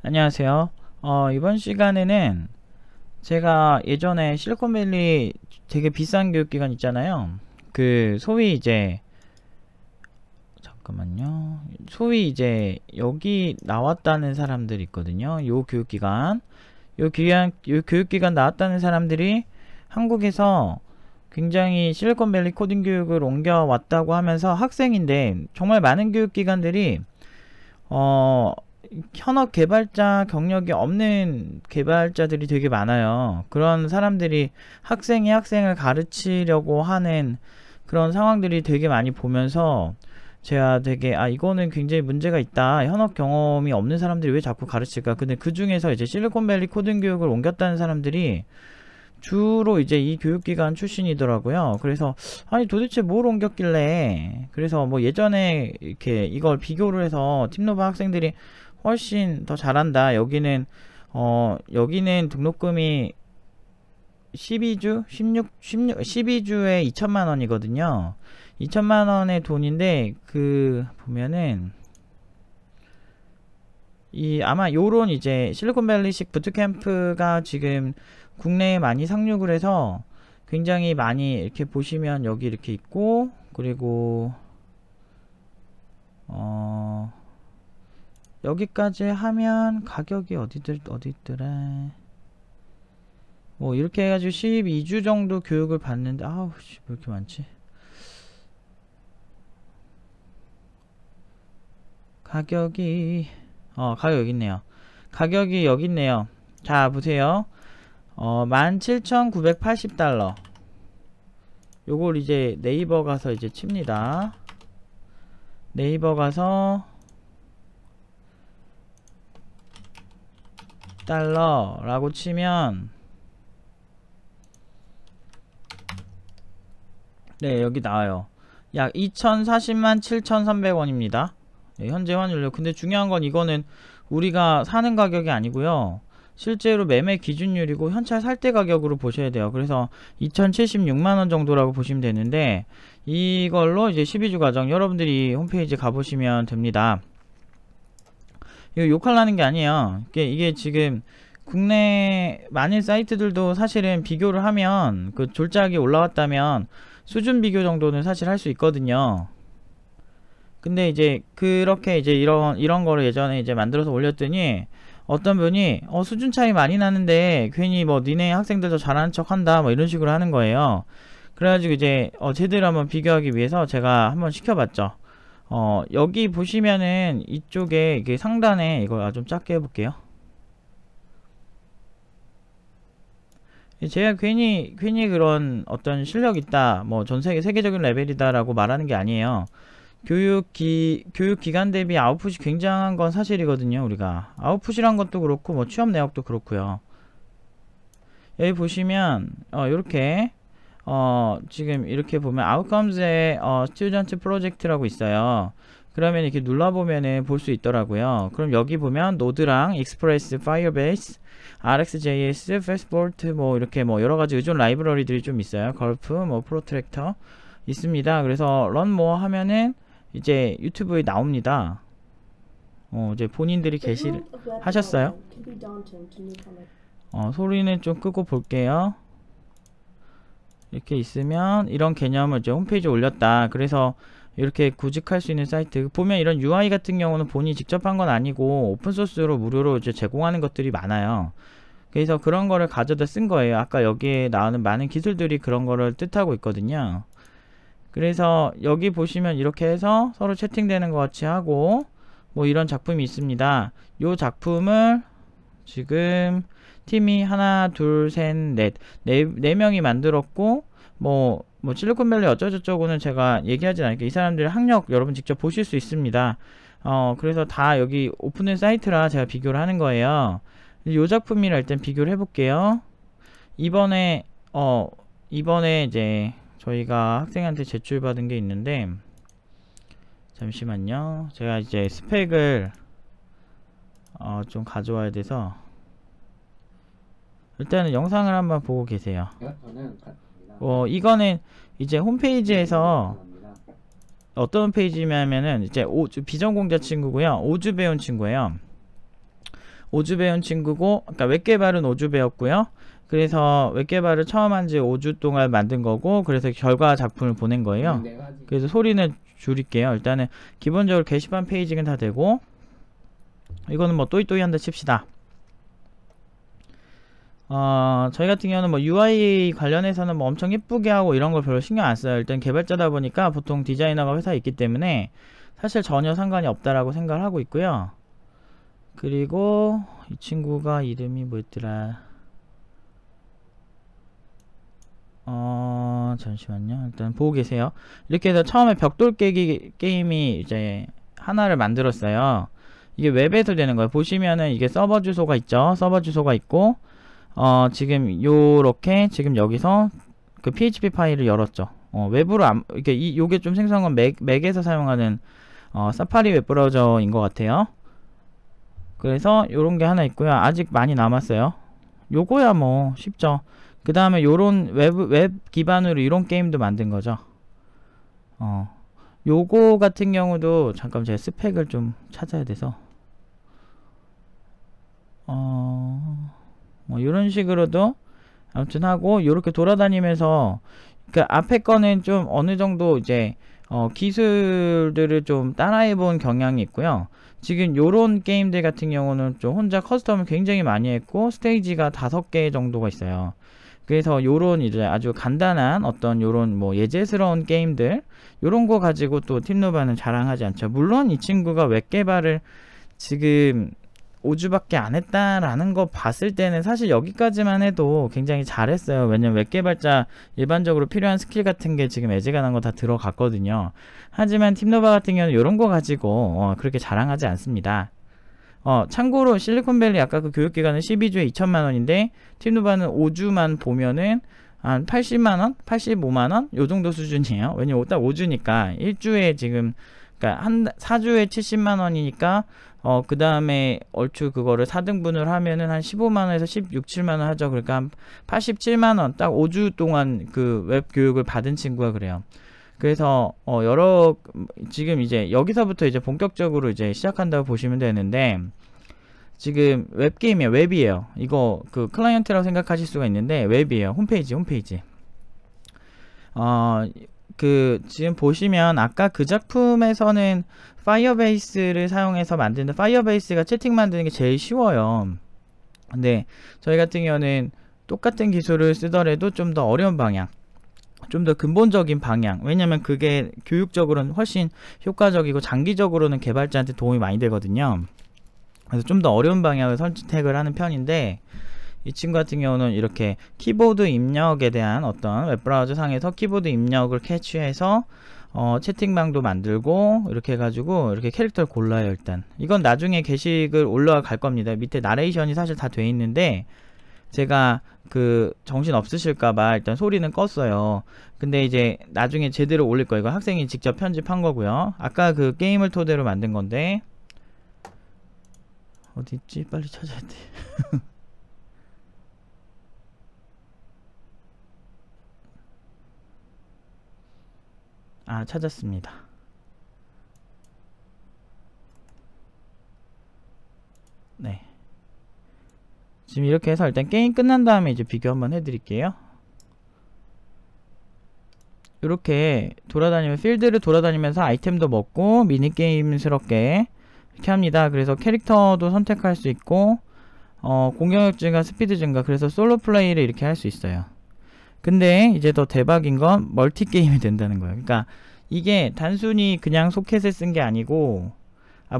안녕하세요. 이번 시간에는 제가 예전에 실리콘밸리 되게 비싼 교육기관 있잖아요. 그 소위 이제 잠깐만요. 소위 이제 여기 나왔다는 사람들 있거든요. 요 교육기관, 요 교육기관 나왔다는 사람들이 한국에서 굉장히 실리콘밸리 코딩 교육을 옮겨왔다고 하면서 학생인데 정말 많은 교육기관들이 현업 개발자 경력이 없는 개발자들이 되게 많아요. 그런 사람들이 학생이 학생을 가르치려고 하는 그런 상황들이 되게 많이 보면서 제가 되게 이거는 굉장히 문제가 있다. 현업 경험이 없는 사람들이 왜 자꾸 가르칠까? 근데 그 중에서 이제 실리콘밸리 코딩 교육을 옮겼다는 사람들이 주로 이제 이 교육기관 출신이더라고요. 그래서 아니 도대체 뭘 옮겼길래, 그래서 뭐 예전에 이렇게 이걸 비교를 해서 팀노바 학생들이 훨씬 더 잘한다. 여기는 등록금이 12주 12주에 2천만 원이거든요. 2천만 원의 돈인데 그 보면은 아마 요런 이제 실리콘밸리식 부트캠프가 지금 국내에 많이 상륙을 해서 굉장히 많이 이렇게 보시면 여기 이렇게 있고, 그리고 여기까지 하면 가격이 어디있더라, 뭐 이렇게 해가지고 12주 정도 교육을 받는데 아우 씨, 왜 이렇게 많지? 가격이 가격 여기 있네요. 가격이 여기 있네요. 자 보세요. 17,980달러. 요걸 이제 네이버 가서 이제 칩니다. 네이버 가서 달러라고 치면 네 여기 나와요. 약 2,040만 7,300원입니다. 네, 현재 환율로. 근데 중요한 건 이거는 우리가 사는 가격이 아니고요. 실제로 매매 기준율이고 현찰 살 때 가격으로 보셔야 돼요. 그래서 2076만원 정도라고 보시면 되는데, 이걸로 이제 12주 과정 여러분들이 홈페이지 가보시면 됩니다. 이거 욕하려는 게 아니에요. 이게 지금 국내 많은 사이트들도 사실은 비교를 하면 그 졸작이 올라왔다면 수준 비교 정도는 사실 할 수 있거든요. 근데 이제 그렇게 이제 이런 거를 예전에 이제 만들어서 올렸더니 어떤 분이 수준 차이 많이 나는데 괜히 뭐 니네 학생들 더 잘하는 척 한다 뭐 이런 식으로 하는 거예요. 그래가지고 이제 제대로 한번 비교하기 위해서 제가 한번 시켜봤죠. 여기 보시면은 이쪽에 이게 상단에 이거 좀 작게 해볼게요. 제가 괜히 그런 어떤 실력 있다, 뭐 전 세계적인 레벨이다 라고 말하는 게 아니에요. 교육기관 대비 아웃풋이 굉장한 건 사실이거든요. 우리가 아웃풋이란 것도 그렇고 뭐 취업 내역도 그렇고요. 여기 보시면 요렇게 지금 이렇게 보면 Outcomes에 Student Project라고 있어요. 그러면 이렇게 눌러보면은 볼 수 있더라고요. 그럼 여기 보면 노드랑 익스프레스, 파이어베이스, RxJS, 패스트보트 뭐 이렇게 뭐 여러가지 의존 라이브러리들이 좀 있어요. 걸프, 뭐 프로트랙터 있습니다. 그래서 런 뭐 하면은 이제 유튜브에 나옵니다. 이제 본인들이 하셨어요. 소리는 좀 끄고 볼게요. 이렇게 있으면 이런 개념을 이제 홈페이지에 올렸다. 그래서 이렇게 구직할 수 있는 사이트 보면 이런 UI 같은 경우는 본인이 직접 한 건 아니고 오픈소스로 무료로 이제 제공하는 것들이 많아요. 그래서 그런 거를 가져다 쓴 거예요. 아까 여기에 나오는 많은 기술들이 그런 거를 뜻하고 있거든요. 그래서 여기 보시면 이렇게 해서 서로 채팅되는 것 같이 하고 뭐 이런 작품이 있습니다. 요 작품을 지금 팀이 하나 둘 셋 넷 네 명이 만들었고 뭐 실리콘밸리 어쩌고저쩌고는 제가 얘기하진 않을게요. 이 사람들의 학력 여러분 직접 보실 수 있습니다. 그래서 다 여기 오픈된 사이트라 제가 비교를 하는 거예요. 요 작품이랑 일단 비교를 해볼게요. 이번에 이제 저희가 학생한테 제출받은 게 있는데, 잠시만요. 제가 이제 스펙을 좀 가져와야 돼서 일단은 영상을 한번 보고 계세요. 이거는 이제 홈페이지에서 어떤 페이지냐면은 이제 비전공자 친구고요. 5주 배운 친구예요. 5주 배운 친구고, 그러니까 웹개발은 5주 배웠고요. 그래서 웹개발을 처음 한 지 5주 동안 만든 거고, 그래서 결과 작품을 보낸 거예요. 그래서 소리는 줄일게요. 일단은 기본적으로 게시판 페이지는 다 되고, 이거는 뭐 또이또이 한다 칩시다. 저희 같은 경우는 뭐 UI 관련해서는 뭐 엄청 예쁘게 하고 이런 걸 별로 신경 안 써요. 일단 개발자다 보니까 보통 디자이너가 회사에 있기 때문에 사실 전혀 상관이 없다라고 생각을 하고 있고요. 그리고 이 친구가 이름이 뭐였더라? 잠시만요. 일단 보고 계세요. 이렇게 해서 처음에 벽돌 깨기 게임이 이제 하나를 만들었어요. 이게 웹에서 되는 거예요. 보시면은 이게 서버 주소가 있죠. 서버 주소가 있고, 지금 요렇게 지금 여기서 그 PHP 파일을 열었죠. 웹으로 이게 요게 좀 생소한 건 맥에서 사용하는 사파리 웹브라우저인 것 같아요. 그래서 요런 게 하나 있고요. 아직 많이 남았어요. 요거야 뭐 쉽죠. 그 다음에 요런 웹 기반으로 이런 게임도 만든 거죠. 요거 같은 경우도 잠깐 제가 스펙을 좀 찾아야 돼서 뭐 이런 식으로도 아무튼 하고, 요렇게 돌아다니면서 그 앞에 거는 좀 어느 정도 이제 기술들을 좀 따라해 본 경향이 있고요. 지금 요런 게임들 같은 경우는 좀 혼자 커스텀을 굉장히 많이 했고, 스테이지가 5개 정도가 있어요. 그래서 요런 이제 아주 간단한 어떤 요런 뭐 예제스러운 게임들, 요런 거 가지고 또 팀노바는 자랑하지 않죠. 물론 이 친구가 웹 개발을 지금 5주밖에 안 했다라는 거 봤을 때는 사실 여기까지만 해도 굉장히 잘했어요. 왜냐면 웹개발자 일반적으로 필요한 스킬 같은 게 지금 애지간한 거 다 들어갔거든요. 하지만 팀노바 같은 경우는 이런 거 가지고 그렇게 자랑하지 않습니다. 참고로 실리콘밸리 아까 그 교육기간은 12주에 2천만원인데 팀노바는 5주만 보면은 한 80만원? 85만원? 요 정도 수준이에요. 왜냐면 딱 5주니까 1주에 지금 그러니까 4주에 70만원이니까 그 다음에 얼추 그거를 4등분을 하면은 한 15만원에서 16, 7만원 하죠. 그러니까 한 87만원 딱 5주 동안 그 웹 교육을 받은 친구가 그래요. 그래서 지금 이제 여기서부터 이제 본격적으로 이제 시작한다고 보시면 되는데, 지금 웹게임이에요. 웹이에요. 이거 그 클라이언트라고 생각하실 수가 있는데 웹이에요. 홈페이지. 지금 보시면 아까 그 작품에서는 파이어베이스를 사용해서 만드는, 파이어베이스가 채팅 만드는 게 제일 쉬워요. 근데 저희 같은 경우는 똑같은 기술을 쓰더라도 좀 더 어려운 방향, 좀 더 근본적인 방향, 왜냐면 그게 교육적으로는 훨씬 효과적이고 장기적으로는 개발자한테 도움이 많이 되거든요. 그래서 좀 더 어려운 방향을 선택을 하는 편인데, 이 친구 같은 경우는 이렇게 키보드 입력에 대한 어떤 웹브라우저 상에서 키보드 입력을 캐치해서 채팅방도 만들고 이렇게 해가지고 이렇게 캐릭터를 골라요. 일단 이건 나중에 게시글 올라갈 겁니다. 밑에 나레이션이 사실 다 돼 있는데 제가 그 정신 없으실까봐 일단 소리는 껐어요. 근데 이제 나중에 제대로 올릴 거예요. 이거 학생이 직접 편집한 거고요. 아까 그 게임을 토대로 만든 건데 어디 있지? 빨리 찾아야 돼. 찾았습니다. 네. 지금 이렇게 해서 일단 게임 끝난 다음에 이제 비교 한번 해드릴게요. 이렇게 필드를 돌아다니면서 아이템도 먹고 미니게임스럽게 이렇게 합니다. 그래서 캐릭터도 선택할 수 있고 공격력 증가, 스피드 증가, 그래서 솔로 플레이를 이렇게 할 수 있어요. 근데 이제 더 대박인 건 멀티 게임이 된다는 거예요. 그러니까 이게 단순히 그냥 소켓을 쓴 게 아니고,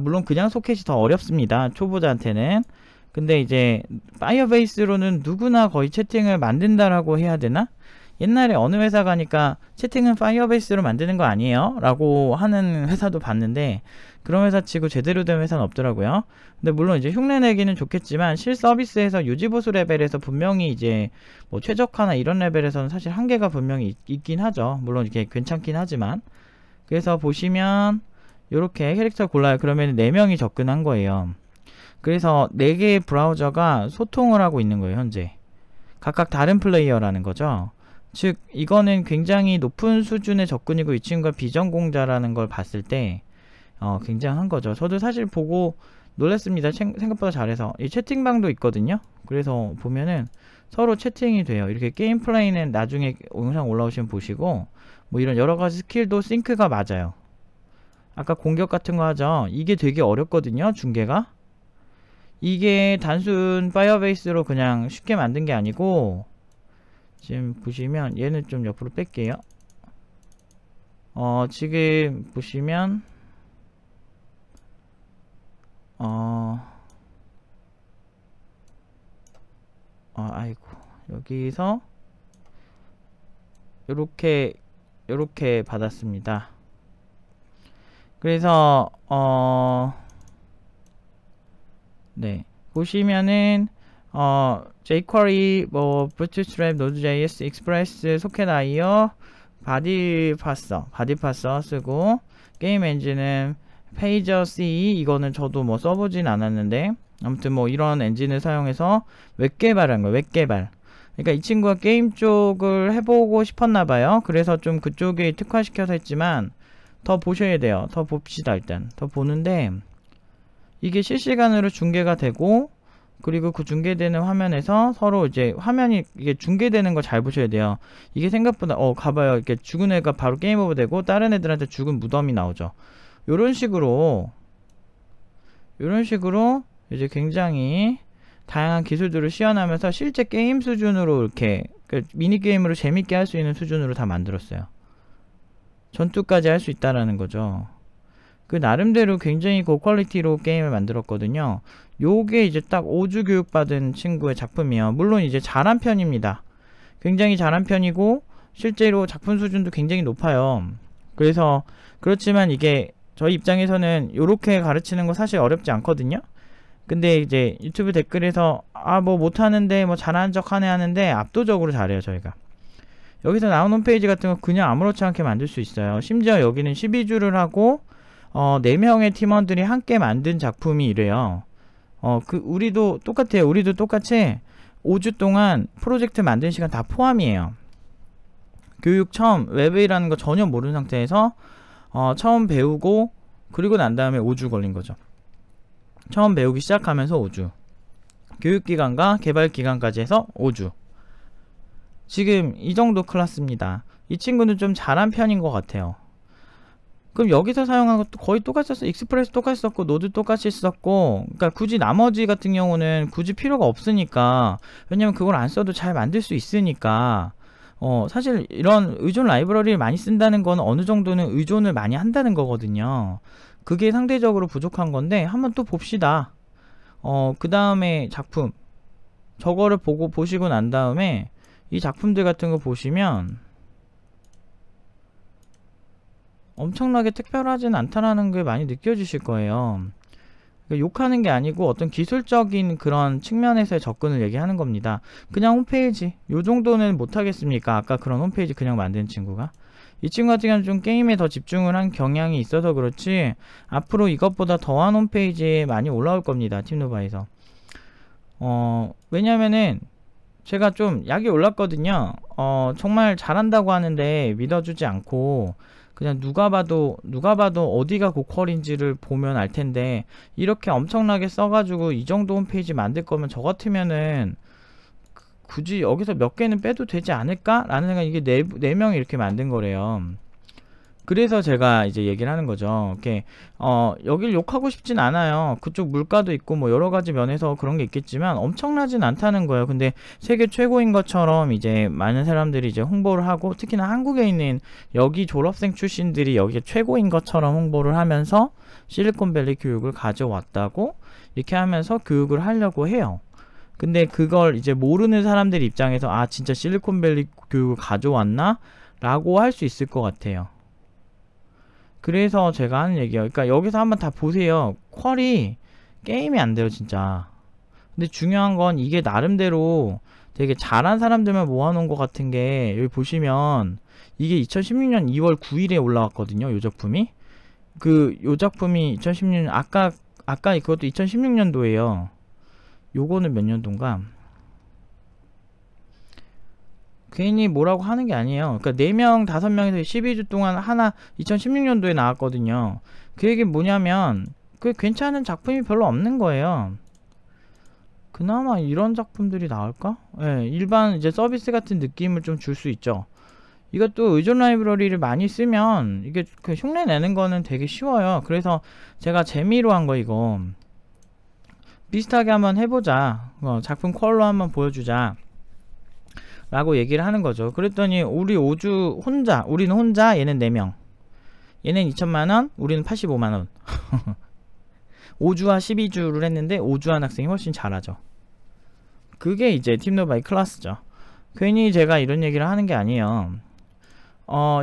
물론 그냥 소켓이 더 어렵습니다. 초보자한테는. 근데 이제 파이어베이스로는 누구나 거의 채팅을 만든다라고 해야 되나? 옛날에 어느 회사 가니까 채팅은 파이어베이스로 만드는 거 아니에요? 라고 하는 회사도 봤는데 그런 회사 치고 제대로 된 회사는 없더라고요. 근데 물론 이제 흉내내기는 좋겠지만 실서비스에서 유지보수 레벨에서 분명히 이제 뭐 최적화나 이런 레벨에서는 사실 한계가 분명히 있긴 하죠. 물론 이게 괜찮긴 하지만. 그래서 보시면 요렇게 캐릭터 골라요. 그러면 4명이 접근한 거예요. 그래서 4개의 브라우저가 소통을 하고 있는 거예요. 현재 각각 다른 플레이어라는 거죠. 즉 이거는 굉장히 높은 수준의 접근이고, 이 친구가 비전공자라는 걸 봤을 때 굉장한 거죠. 저도 사실 보고 놀랐습니다. 생각보다 잘해서. 이 채팅방도 있거든요. 그래서 보면은 서로 채팅이 돼요. 이렇게 게임 플레이는 나중에 영상 올라오시면 보시고, 뭐 이런 여러가지 스킬도 싱크가 맞아요. 아까 공격 같은 거 하죠. 이게 되게 어렵거든요, 중계가. 이게 단순 파이어베이스로 그냥 쉽게 만든 게 아니고, 지금 보시면 얘는 좀 옆으로 뺄게요. 지금 보시면 아이고, 여기서 요렇게 받았습니다. 그래서 네, 보시면은 jQuery, 뭐 Bootstrap, Node.js, Express, Socket.io, 바디파서 쓰고, 게임 엔진은 페이저 C, 이거는 저도 뭐 써보진 않았는데, 아무튼 뭐 이런 엔진을 사용해서 웹 개발한 거예요. 웹 개발. 그러니까 이 친구가 게임 쪽을 해보고 싶었나봐요. 그래서 좀 그쪽에 특화시켜서 했지만, 더 보셔야 돼요. 더 봅시다. 일단 더 보는데, 이게 실시간으로 중계가 되고, 그리고 그 중계되는 화면에서 서로 이제 화면이 이게 중계되는 거 잘 보셔야 돼요. 이게 생각보다 가봐요. 이렇게 죽은 애가 바로 게임 오버 되고 다른 애들한테 죽은 무덤이 나오죠. 요런 식으로 이제 굉장히 다양한 기술들을 시연하면서 실제 게임 수준으로 이렇게 미니게임으로 재밌게 할 수 있는 수준으로 다 만들었어요. 전투까지 할 수 있다라는 거죠. 그 나름대로 굉장히 고퀄리티로 게임을 만들었거든요. 요게 이제 딱 5주 교육받은 친구의 작품이에요. 물론 이제 잘한 편입니다. 굉장히 잘한 편이고 실제로 작품 수준도 굉장히 높아요. 그래서 그렇지만 이게 저희 입장에서는 요렇게 가르치는 거 사실 어렵지 않거든요. 근데 이제 유튜브 댓글에서 뭐 못하는데 뭐 잘하는 척 하네 하는데 압도적으로 잘해요. 저희가 여기서 나온 홈페이지 같은 거 그냥 아무렇지 않게 만들 수 있어요. 심지어 여기는 12주를 하고 4명의 팀원들이 함께 만든 작품이 이래요. 우리도 똑같아요. 우리도 똑같이 5주 동안 프로젝트 만든 시간 다 포함이에요. 교육 처음 웹이라는 거 전혀 모르는 상태에서 처음 배우고 그리고 난 다음에 5주 걸린 거죠. 처음 배우기 시작하면서 5주. 교육기간과 개발기간까지 해서 5주. 지금 이 정도 클래스입니다. 이 친구는 좀 잘한 편인 것 같아요. 그럼 여기서 사용한 것도 거의 똑같이 썼어. 익스프레스 똑같이 썼고 노드 똑같이 썼고, 그러니까 굳이 나머지 같은 경우는 굳이 필요가 없으니까, 왜냐면 그걸 안 써도 잘 만들 수 있으니까. 사실 이런 의존 라이브러리를 많이 쓴다는 건 어느 정도는 의존을 많이 한다는 거거든요. 그게 상대적으로 부족한 건데 한번 또 봅시다. 그 다음에 작품 저거를 보시고 난 다음에 이 작품들 같은 거 보시면 엄청나게 특별하진 않다라는 게 많이 느껴지실 거예요. 그러니까 욕하는 게 아니고 어떤 기술적인 그런 측면에서의 접근을 얘기하는 겁니다. 그냥 홈페이지 요 정도는 못하겠습니까? 아까 그런 홈페이지 그냥 만든 친구가. 이 친구 같은 경우는 좀 게임에 더 집중을 한 경향이 있어서 그렇지 앞으로 이것보다 더한 홈페이지에 많이 올라올 겁니다. 팀노바에서. 왜냐면은 제가 좀 약이 올랐거든요. 정말 잘한다고 하는데 믿어주지 않고 그냥 누가 봐도 어디가 고퀄인지를 보면 알 텐데 이렇게 엄청나게 써가지고 이 정도 홈페이지 만들 거면 저 같으면은 굳이 여기서 몇 개는 빼도 되지 않을까? 라는 생각. 이게 네 명이 이렇게 만든 거래요. 그래서 제가 이제 얘기를 하는 거죠. 이렇게 여길 욕하고 싶진 않아요. 그쪽 물가도 있고 뭐 여러 가지 면에서 그런 게 있겠지만 엄청나진 않다는 거예요. 근데 세계 최고인 것처럼 이제 많은 사람들이 이제 홍보를 하고 특히나 한국에 있는 여기 졸업생 출신들이 여기 최고인 것처럼 홍보를 하면서 실리콘밸리 교육을 가져왔다고 이렇게 하면서 교육을 하려고 해요. 근데 그걸 이제 모르는 사람들 입장에서 아 진짜 실리콘밸리 교육을 가져왔나? 라고 할 수 있을 것 같아요. 그래서 제가 하는 얘기예요. 그러니까 여기서 한번 다 보세요. 퀄이 게임이 안 돼요 진짜. 근데 중요한 건 이게 나름대로 되게 잘한 사람들만 모아놓은 것 같은 게 여기 보시면 이게 2016년 2월 9일에 올라왔거든요. 요 작품이. 요 작품이 2016년 아까 그것도 2016년도예요. 요거는 몇 년도인가? 괜히 뭐라고 하는 게 아니에요. 그러니까 4명, 5명에서 12주 동안 하나 2016년도에 나왔거든요. 그 얘기는 뭐냐면 그 괜찮은 작품이 별로 없는 거예요. 그나마 이런 작품들이 나올까? 예, 일반 이제 서비스 같은 느낌을 좀 줄 수 있죠. 이것도 의존 라이브러리를 많이 쓰면 이게 그 흉내 내는 거는 되게 쉬워요. 그래서 제가 재미로 한 거 이거 비슷하게 한번 해보자. 작품 퀄로 한번 보여주자. 라고 얘기를 하는 거죠. 그랬더니 우리 5주 혼자, 우리는 혼자, 얘는 4명. 얘는 2천만원, 우리는 85만원. 5주와 12주를 했는데 5주한 학생이 훨씬 잘하죠. 그게 이제 팀노바의 클래스죠. 괜히 제가 이런 얘기를 하는 게 아니에요.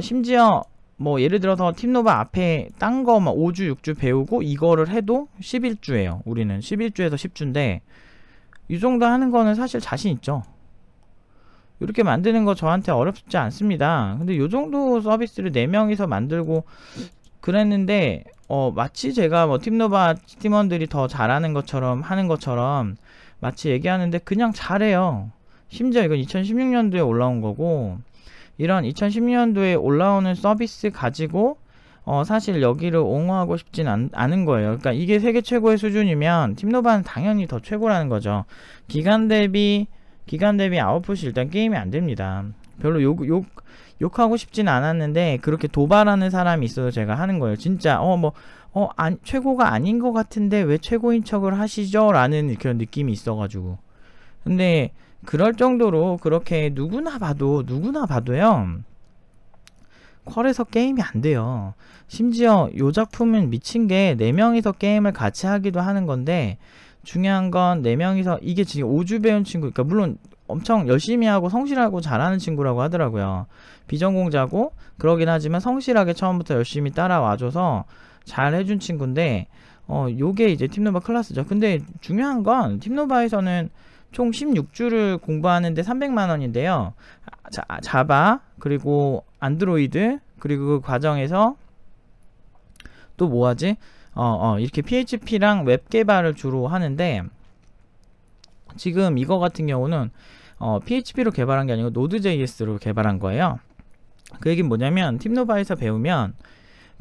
심지어 뭐 예를 들어서 팀노바 앞에 딴 거 막 5주 6주 배우고 이거를 해도 11주예요. 우리는 11주에서 10주인데 이 정도 하는 거는 사실 자신 있죠. 이렇게 만드는 거 저한테 어렵지 않습니다. 근데 요 정도 서비스를 4명이서 만들고 그랬는데 마치 제가 뭐 팀노바 팀원들이 더 잘하는 것처럼 하는 것처럼 마치 얘기하는데 그냥 잘해요. 심지어 이건 2016년도에 올라온 거고 이런 2016년도에 올라오는 서비스 가지고 사실 여기를 옹호하고 싶진 않은 거예요. 그러니까 이게 세계 최고의 수준이면 팀노바는 당연히 더 최고라는 거죠. 기간 대비 아웃풋이 일단 게임이 안 됩니다. 별로 욕하고 싶진 않았는데 그렇게 도발하는 사람이 있어서 제가 하는 거예요. 진짜 최고가 아닌 것 같은데 왜 최고인 척을 하시죠? 라는 그런 느낌이 있어가지고. 근데 그럴 정도로 그렇게 누구나 봐도요 퀄에서 게임이 안 돼요. 심지어 요 작품은 미친게 4명이서 게임을 같이 하기도 하는 건데 중요한 건 4명이서 이게 지금 5주 배운 친구, 그러니까 물론 엄청 열심히 하고 성실하고 잘하는 친구라고 하더라고요. 비전공자고 그러긴 하지만 성실하게 처음부터 열심히 따라와줘서 잘 해준 친구인데 요게 이제 팀노바 클래스죠. 근데 중요한 건 팀노바에서는 총 16주를 공부하는데 300만원인데요 자바 그리고 안드로이드 그리고 그 과정에서 또 뭐하지? 이렇게 PHP랑 웹 개발을 주로 하는데 지금 이거 같은 경우는 PHP로 개발한 게 아니고 노드.js로 개발한 거예요. 그 얘기는 뭐냐면 팀노바에서 배우면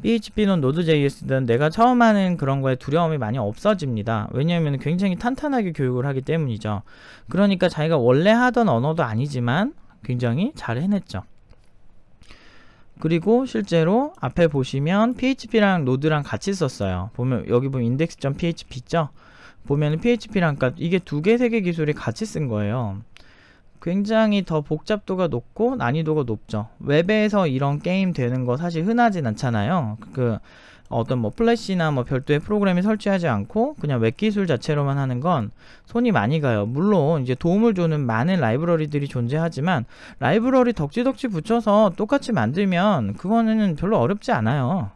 PHP는 노드.js든 내가 처음 하는 그런 거에 두려움이 많이 없어집니다. 왜냐하면 굉장히 탄탄하게 교육을 하기 때문이죠. 그러니까 자기가 원래 하던 언어도 아니지만 굉장히 잘 해냈죠. 그리고 실제로 앞에 보시면 PHP랑 노드랑 같이 썼어요. 여기 보면 index.php 있죠? 보면은 PHP랑 이게 2개, 3개 기술이 같이 쓴 거예요. 굉장히 더 복잡도가 높고 난이도가 높죠. 웹에서 이런 게임 되는 거 사실 흔하진 않잖아요. 어떤 뭐 플래시나 뭐 별도의 프로그램을 설치하지 않고 그냥 웹 기술 자체로만 하는 건 손이 많이 가요. 물론 이제 도움을 주는 많은 라이브러리들이 존재하지만 라이브러리 덕지덕지 붙여서 똑같이 만들면 그거는 별로 어렵지 않아요.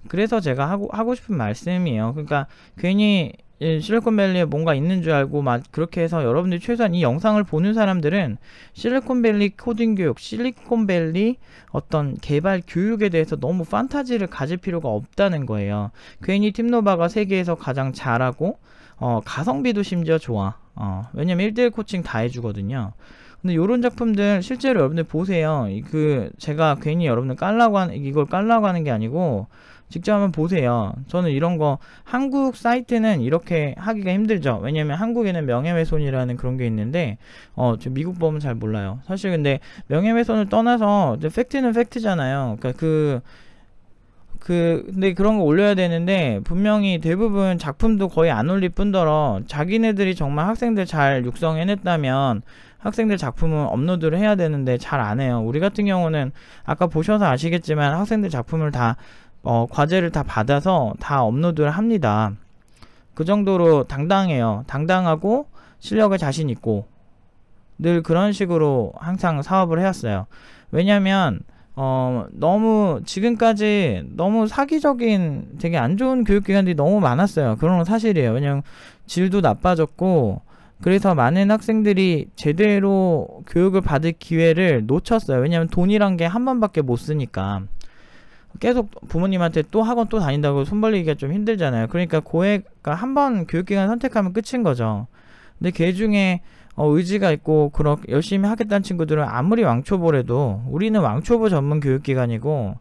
그래서 제가 하고 싶은 말씀이에요. 그러니까 괜히 실리콘밸리에 뭔가 있는 줄 알고 막 그렇게 해서 여러분들이 최소한 이 영상을 보는 사람들은 실리콘밸리 코딩 교육, 실리콘밸리 어떤 개발 교육에 대해서 너무 판타지를 가질 필요가 없다는 거예요. 괜히 팀노바가 세계에서 가장 잘하고 가성비도 심지어 좋아. 왜냐면 1대1 코칭 다 해주거든요. 근데 요런 작품들 실제로 여러분들 보세요. 제가 괜히 여러분들 이걸 깔라고 하는 게 아니고 직접 한번 보세요. 저는 이런 거 한국 사이트는 이렇게 하기가 힘들죠. 왜냐면 한국에는 명예훼손이라는 그런 게 있는데 저 미국 보면 잘 몰라요. 사실 근데 명예훼손을 떠나서 팩트는 팩트잖아요. 그러니까 근데 그런 거 올려야 되는데 분명히 대부분 작품도 거의 안 올릴 뿐더러 자기네들이 정말 학생들 잘 육성해냈다면 학생들 작품은 업로드를 해야 되는데 잘 안 해요. 우리 같은 경우는 아까 보셔서 아시겠지만 학생들 작품을 다 과제를 다 받아서 다 업로드를 합니다. 그 정도로 당당해요. 당당하고 실력에 자신 있고 늘 그런 식으로 항상 사업을 해왔어요. 왜냐면 너무 지금까지 너무 사기적인 되게 안 좋은 교육기관들이 너무 많았어요. 그런 건 사실이에요. 왜냐면 질도 나빠졌고 그래서 많은 학생들이 제대로 교육을 받을 기회를 놓쳤어요. 왜냐면 돈이란 게 한 번밖에 못 쓰니까. 계속 부모님한테 또 학원 또 다닌다고 손 벌리기가 좀 힘들잖아요. 그러니까 고액가 한 번 교육기관 선택하면 끝인 거죠. 근데 걔 중에 의지가 있고 열심히 하겠다는 친구들은 아무리 왕초보래도 우리는 왕초보 전문 교육기관이고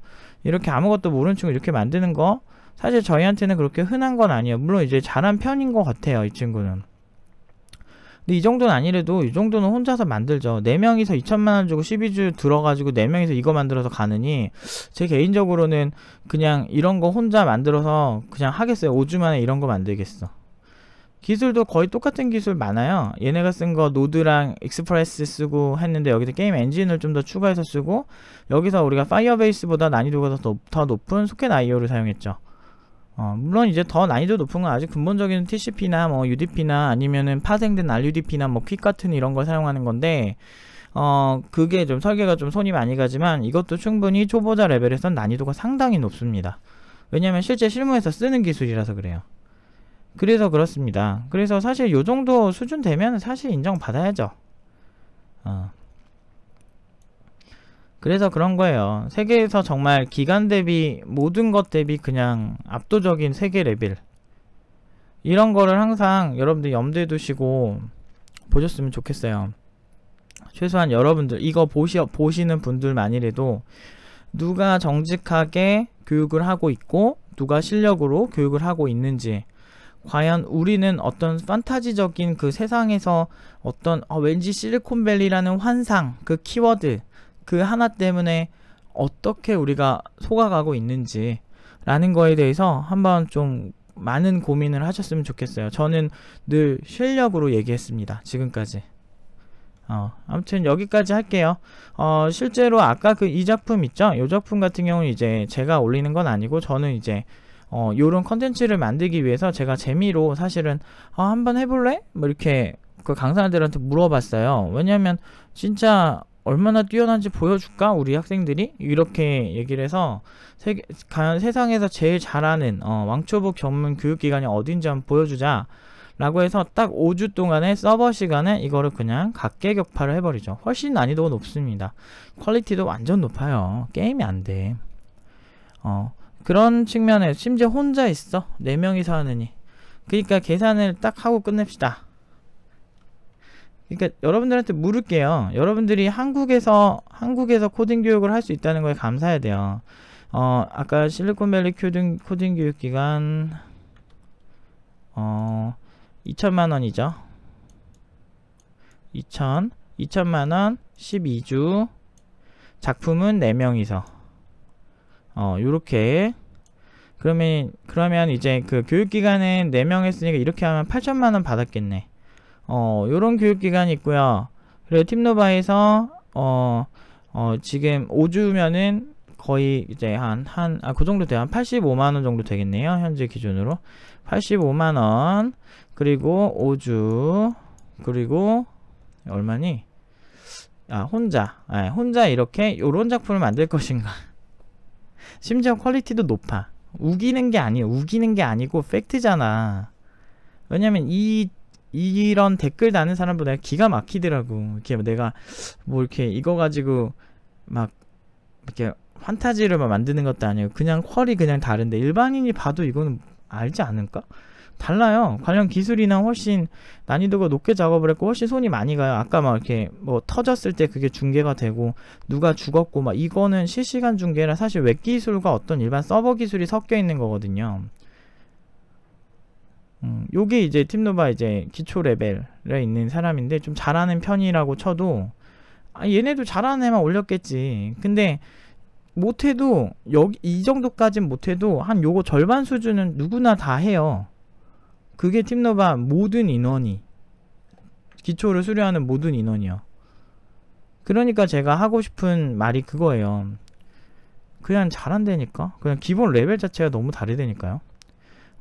이렇게 아무것도 모르는 친구 이렇게 만드는 거 사실 저희한테는 그렇게 흔한 건 아니에요. 물론 이제 잘한 편인 것 같아요, 이 친구는. 근데 이 정도는 아니래도 이 정도는 혼자서 만들죠. 4명이서 2천만원 주고 12주 들어가지고 4명이서 이거 만들어서 가느니 제 개인적으로는 그냥 이런 거 혼자 만들어서 그냥 하겠어요. 5주 만에 이런 거 만들겠어. 기술도 거의 똑같은 기술 많아요. 얘네가 쓴 거 노드랑 익스프레스 쓰고 했는데 여기서 게임 엔진을 좀 더 추가해서 쓰고, 여기서 우리가 파이어베이스보다 난이도가 더 높은 소켓 IO를 사용했죠. 물론 이제 더 난이도 높은 건 아직 근본적인 TCP나 뭐 UDP나 아니면은 파생된 RUDP나 뭐 퀵 같은 이런 걸 사용하는 건데, 그게 좀 설계가 좀 손이 많이 가지만 이것도 충분히 초보자 레벨에선 난이도가 상당히 높습니다. 왜냐면 실제 실무에서 쓰는 기술이라서 그래요. 그래서 그렇습니다. 그래서 사실 요 정도 수준 되면 사실 인정받아야죠. 그래서 그런 거예요. 세계에서 정말 기간 대비 모든 것 대비 그냥 압도적인 세계 레벨, 이런 거를 항상 여러분들 염두에 두시고 보셨으면 좋겠어요. 최소한 여러분들 이거 보시는 분들만이라도 누가 정직하게 교육을 하고 있고 누가 실력으로 교육을 하고 있는지, 과연 우리는 어떤 판타지적인 그 세상에서 어떤 왠지 실리콘밸리라는 환상, 그 키워드 그 하나 때문에 어떻게 우리가 속아가고 있는지 라는 거에 대해서 한번 좀 많은 고민을 하셨으면 좋겠어요. 저는 늘 실력으로 얘기했습니다, 지금까지. 아무튼 여기까지 할게요. 실제로 아까 그 이 작품 있죠? 이 작품 같은 경우는 이제 제가 올리는 건 아니고, 저는 이제 요런 컨텐츠를 만들기 위해서 제가 재미로 사실은 한번 해볼래? 뭐 이렇게 그 강사들한테 물어봤어요. 왜냐면 진짜 얼마나 뛰어난지 보여줄까? 우리 학생들이? 이렇게 얘기를 해서 세상에서 제일 잘하는 왕초보 전문 교육기관이 어딘지 한번 보여주자 라고 해서 딱 5주 동안의 서버 시간에 이거를 그냥 각계격파를 해버리죠. 훨씬 난이도가 높습니다. 퀄리티도 완전 높아요. 게임이 안돼. 그런 측면에 심지어 혼자 있어. 4명이서 하느니. 그러니까 계산을 딱 하고 끝냅시다. 그러니까 여러분들한테 물을게요. 여러분들이 한국에서 코딩 교육을 할 수 있다는 거에 감사해야 돼요. 아까 실리콘밸리 코딩 교육기관 2천만원이죠. 2천만원 12주, 작품은 4명이서 요렇게. 그러면 이제 그 교육기간은 4명 했으니까 이렇게 하면 8천만원 받았겠네. 요런 교육기간이 있고요. 그리고 팀노바에서 지금 5주면은 거의 이제 그 정도 돼요. 한 85만원 정도 되겠네요, 현재 기준으로. 85만원, 그리고 5주, 그리고 얼마니? 혼자 이렇게 요런 작품을 만들 것인가. 심지어 퀄리티도 높아. 우기는 게 아니고 팩트잖아. 왜냐면 이런 댓글 다는 사람보다 기가 막히더라고. 이렇게 내가 뭐 이렇게 이거 가지고 막 이렇게 판타지를 막 만드는 것도 아니고 그냥 퀄이 그냥 다른데 일반인이 봐도 이거는 알지 않을까? 달라요. 관련 기술이나 훨씬 난이도가 높게 작업을 했고 훨씬 손이 많이 가요. 아까 막 이렇게 뭐 터졌을 때 그게 중계가 되고 누가 죽었고 막 이거는 실시간 중계라 사실 웹 기술과 어떤 일반 서버 기술이 섞여 있는 거거든요. 요게 이제 팀노바 이제 기초 레벨에 있는 사람인데 좀 잘하는 편이라고 쳐도 얘네도 잘하는 애만 올렸겠지. 근데 못해도 이 정도까진 못해도 한 요거 절반 수준은 누구나 다 해요. 그게 팀노바 모든 인원이, 기초를 수료하는 모든 인원이요. 그러니까 제가 하고 싶은 말이 그거예요. 그냥 잘한다니까. 그냥 기본 레벨 자체가 너무 다르다니까요.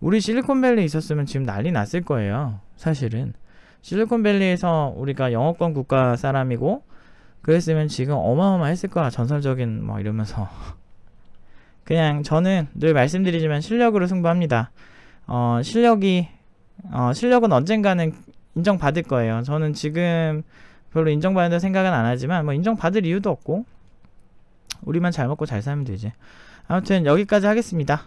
우리 실리콘밸리에 있었으면 지금 난리 났을 거예요. 사실은 실리콘밸리에서 우리가 영어권 국가 사람이고 그랬으면 지금 어마어마했을 거야. 전설적인 뭐 이러면서. 그냥 저는 늘 말씀드리지만 실력으로 승부합니다. 실력은 언젠가는 인정받을 거예요. 저는 지금 별로 인정받는다 생각은 안 하지만 뭐 인정받을 이유도 없고 우리만 잘 먹고 잘 살면 되지. 아무튼 여기까지 하겠습니다.